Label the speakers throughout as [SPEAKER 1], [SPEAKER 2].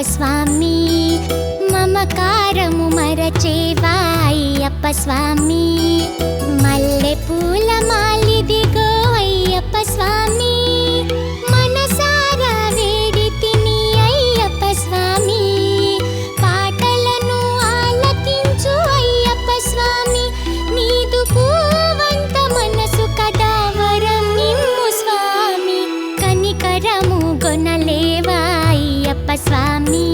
[SPEAKER 1] స్వామి మమకారము మరచేవా అయ్యప్ప స్వామి మల్లె పూల మాలిదిగో అయ్యప్ప స్వామి మనసారా వేడితిని అయ్యప్ప స్వామి పాటలను ఆలకించు అయ్యప్ప స్వామి నీదు పూవంత మనసు కదా వరం నిమ్ము స్వామి కనికరము గొనలేవా అయ్యప్ప స్వామి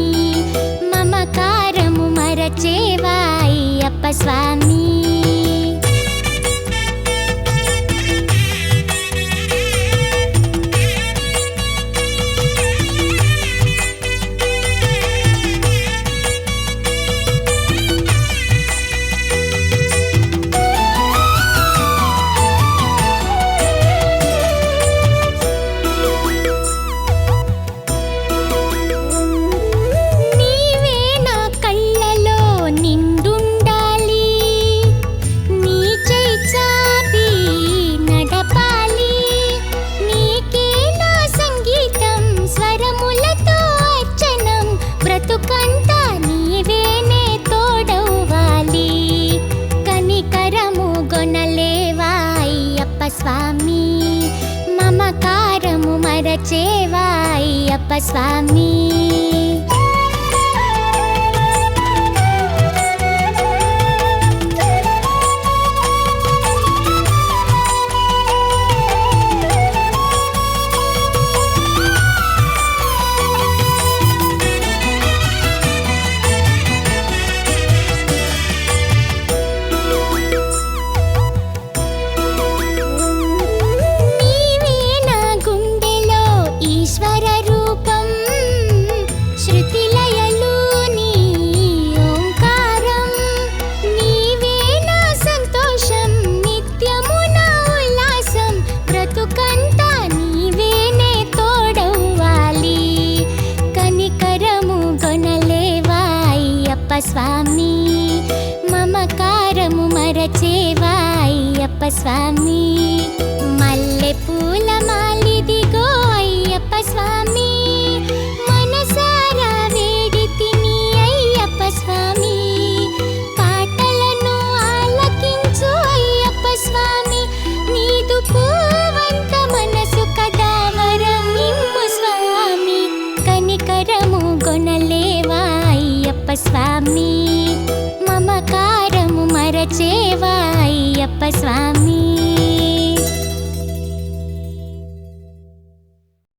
[SPEAKER 1] మమకారము మరచేవా అయ్యప్ప స్వామి స్వామి మమకారము మరచేవా అయ్యప్ప స్వామి స్వామి మమకారము మరచేవా అయ్యప్ప స్వామి మల్లె పూల మాలిదిగో అయ్యప్ప స్వామి మనసారా వేడితిని అయ్యప్ప స్వామి పాటలను ఆలకించు అయ్యప్ప స్వామి నీదు పూవంత మనసు కదా వరం నిమ్ము స్వామి కనికరము గొనలేవా అయ్యప్ప స్వామి మమకారము మరచేవా అయ్యప్ప స్వామి